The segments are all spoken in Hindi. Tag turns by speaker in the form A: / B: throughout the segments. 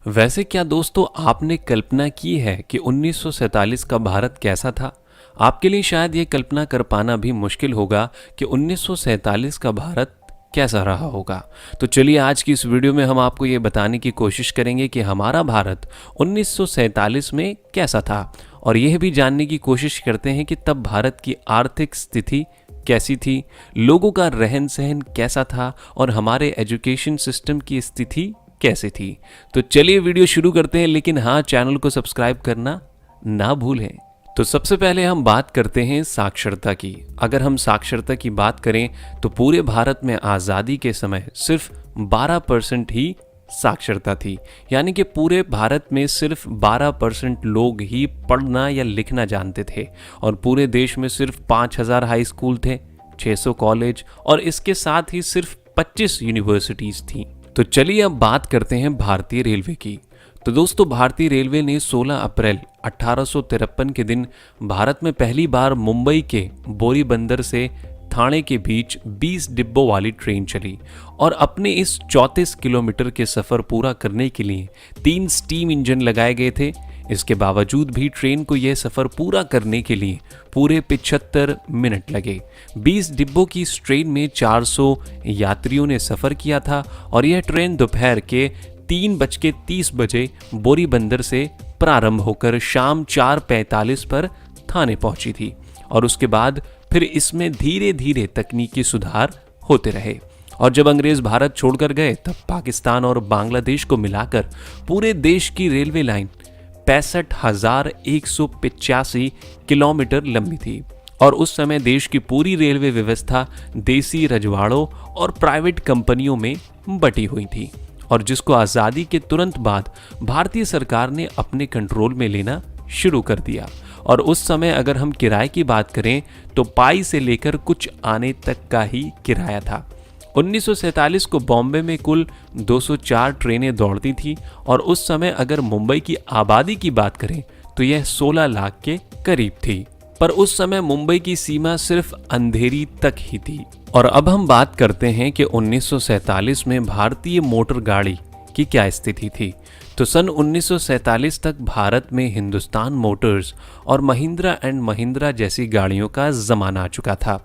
A: वैसे क्या दोस्तों आपने कल्पना की है कि 1947 का भारत कैसा था? आपके लिए शायद ये कल्पना कर पाना भी मुश्किल होगा कि 1947 का भारत कैसा रहा होगा। तो चलिए आज की इस वीडियो में हम आपको ये बताने की कोशिश करेंगे कि हमारा भारत 1947 में कैसा था और यह भी जानने की कोशिश करते हैं कि तब भारत की आर्थिक स्थिति कैसी थी, लोगों का रहन सहन कैसा था और हमारे एजुकेशन सिस्टम की स्थिति कैसे थी। तो चलिए वीडियो शुरू करते हैं, लेकिन हाँ चैनल को सब्सक्राइब करना ना भूलें। तो सबसे पहले हम बात करते हैं साक्षरता की। अगर हम साक्षरता की बात करें तो पूरे भारत में आज़ादी के समय सिर्फ 12% ही साक्षरता थी, यानी कि पूरे भारत में सिर्फ 12% लोग ही पढ़ना या लिखना जानते थे और पूरे देश में सिर्फ 5000 हाई स्कूल थे, 600 कॉलेज और इसके साथ ही सिर्फ 25 यूनिवर्सिटीज़ थी। तो चलिए अब बात करते हैं भारतीय रेलवे की। तो दोस्तों भारतीय रेलवे ने 16 अप्रैल 1853 के दिन भारत में पहली बार मुंबई के बोरीबंदर से ठाणे के बीच 20 डिब्बों वाली ट्रेन चली और अपने इस 34 किलोमीटर के सफ़र पूरा करने के लिए 3 स्टीम इंजन लगाए गए थे। इसके बावजूद भी ट्रेन को यह सफ़र पूरा करने के लिए पूरे 75 मिनट लगे। 20 डिब्बों की इस ट्रेन में 400 यात्रियों ने सफ़र किया था और यह ट्रेन दोपहर के 3:30 बजे बोरीबंदर से प्रारंभ होकर शाम 4:45 पर ठाणे पहुंची थी और उसके बाद फिर इसमें धीरे धीरे तकनीकी सुधार होते रहे और जब अंग्रेज भारत छोड़कर गए तब पाकिस्तान और बांग्लादेश को मिलाकर पूरे देश की रेलवे लाइन 65,185 किलोमीटर लंबी थी और उस समय देश की पूरी रेलवे व्यवस्था देसी रजवाड़ों और प्राइवेट कंपनियों में बटी हुई थी और जिसको आज़ादी के तुरंत बाद भारतीय सरकार ने अपने कंट्रोल में लेना शुरू कर दिया। और उस समय अगर हम किराए की बात करें तो पाई से लेकर कुछ आने तक का ही किराया था। 1947 को बॉम्बे में कुल 204 ट्रेनें दौड़ती थी और उस समय अगर मुंबई की आबादी की बात करें तो यह 16 लाख के करीब थी, पर उस समय मुंबई की सीमा सिर्फ अंधेरी तक ही थी। और अब हम बात करते हैं कि 1947 में भारतीय मोटर गाड़ी की क्या स्थिति थी। तो सन 1947 तक भारत में हिंदुस्तान मोटर्स और महिंद्रा एंड महिंद्रा जैसी गाड़ियों का जमाना आ चुका था।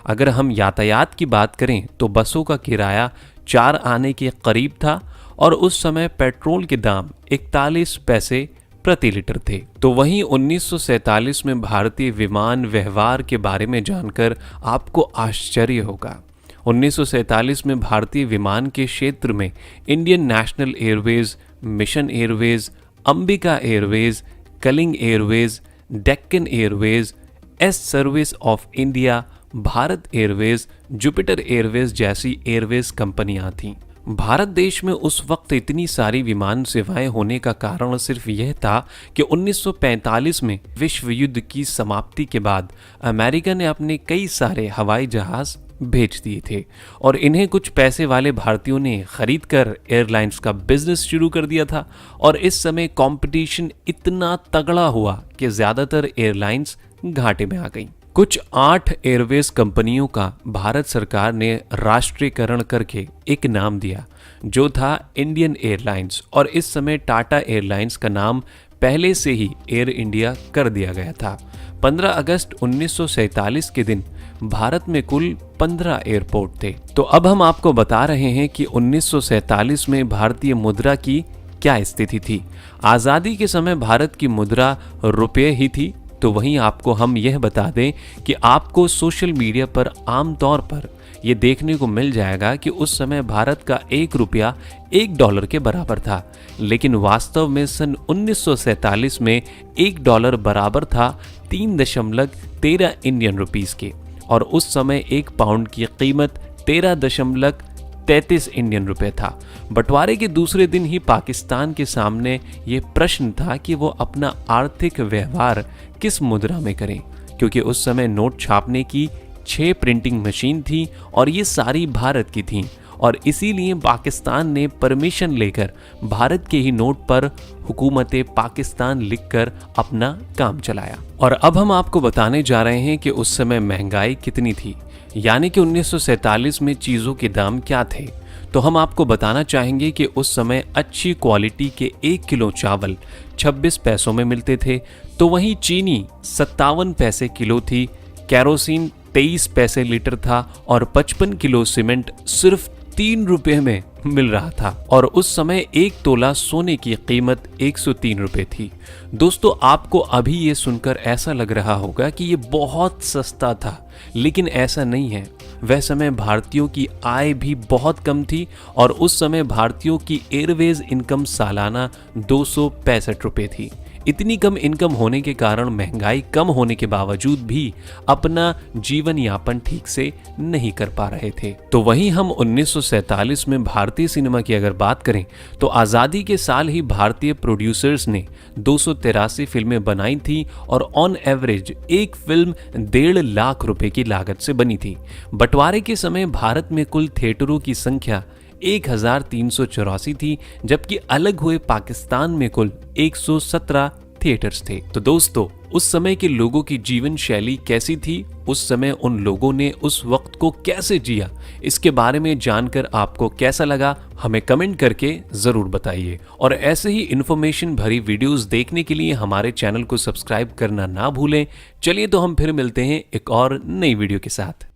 A: अगर हम यातायात की बात करें तो बसों का किराया 4 आने के करीब था और उस समय पेट्रोल के दाम 41 पैसे प्रति लीटर थे। तो वहीं 1947 में भारतीय विमान व्यवहार के बारे में जानकर आपको आश्चर्य होगा। 1947 में भारतीय विमान के क्षेत्र में Indian National Airways, Mission Airways, Ambika Airways, Kalinga Airways, Deccan Airways, एस Service of India, Bharat Airways, Jupiter Airways जैसी एयरवेज कंपनियां थीं। भारत देश में उस वक्त इतनी सारी विमान सेवाएं होने का कारण सिर्फ यह था कि 1945 में विश्व युद्ध की समाप्ति के बाद अमेरिका ने अपने कई सारे हवाई जहाज भेज दिए थे और इन्हें कुछ पैसे वाले भारतीयों ने खरीद कर एयरलाइंस का बिजनेस शुरू कर दिया था और इस समय कंपटीशन इतना तगड़ा हुआ कि ज़्यादातर एयरलाइंस घाटे में आ गईं। कुछ 8 एयरवेज कंपनियों का भारत सरकार ने राष्ट्रीयकरण करके एक नाम दिया जो था इंडियन एयरलाइंस और इस समय टाटा एयरलाइंस का नाम पहले से ही एयर इंडिया कर दिया गया था। 15 अगस्त 1947 के दिन भारत में कुल 15 एयरपोर्ट थे। तो अब हम आपको बता रहे हैं कि 1947 में भारतीय मुद्रा की क्या स्थिति थी। आज़ादी के समय भारत की मुद्रा रुपये ही थी। तो वहीं आपको हम यह बता दें कि आपको सोशल मीडिया पर आमतौर पर यह देखने को मिल जाएगा कि उस समय भारत का 1 रुपया $1 के बराबर था, लेकिन वास्तव में सन 1947 में $1 बराबर था 3.13 इंडियन रुपीस के और उस समय 1 पाउंड की कीमत 13.33 इंडियन रुपए था। बंटवारे के दूसरे दिन ही पाकिस्तान के सामने ये प्रश्न था कि वो अपना आर्थिक व्यवहार किस मुद्रा में करें, क्योंकि उस समय नोट छापने की 6 प्रिंटिंग मशीन थी और ये सारी भारत की थीं और इसीलिए पाकिस्तान ने परमिशन लेकर भारत के ही नोट पर हुकूमत पाकिस्तान लिखकर अपना काम चलाया। और अब हम आपको बताने जा रहे हैं कि उस समय महंगाई कितनी थी, यानी कि 1947 में चीज़ों के दाम क्या थे। तो हम आपको बताना चाहेंगे कि उस समय अच्छी क्वालिटी के 1 किलो चावल 26 पैसों में मिलते थे, तो वहीं चीनी 57 पैसे किलो थी, कैरोसिन 23 पैसे लीटर था और 55 किलो सीमेंट सिर्फ 3 रुपए में मिल रहा था। और उस समय 1 तोला सोने की कीमत 103 रुपए थी। दोस्तों, आपको अभी ये सुनकर ऐसा लग रहा होगा कि ये बहुत सस्ता था, लेकिन ऐसा नहीं है। वह समय भारतीयों की आय भी बहुत कम थी और उस समय भारतीयों की एयरवेज इनकम सालाना 265 रुपए थी। इतनी कम इनकम होने के कारण महंगाई कम होने के बावजूद भी अपना जीवन यापन ठीक से नहीं कर पा रहे थे। तो वहीं हम 1947 में भारतीय सिनेमा की अगर बात करें तो आज़ादी के साल ही भारतीय प्रोड्यूसर्स ने 283 फिल्में बनाई थी और ऑन एवरेज एक फिल्म 1.5 लाख रुपए की लागत से बनी थी। बंटवारे के समय भारत में कुल थिएटरों की संख्या 1384 थी, जबकि अलग हुए पाकिस्तान में कुल 117 थिएटर्स थे। तो दोस्तों, उस समय के लोगों की जीवन शैली कैसी थी, उस समय उन लोगों ने उस वक्त को कैसे जिया, इसके बारे में जानकर आपको कैसा लगा हमें कमेंट करके जरूर बताइए। और ऐसे ही इंफॉर्मेशन भरी वीडियोस देखने के लिए हमारे चैनल को सब्सक्राइब करना ना भूलें। चलिए तो हम फिर मिलते हैं एक और नई वीडियो के साथ।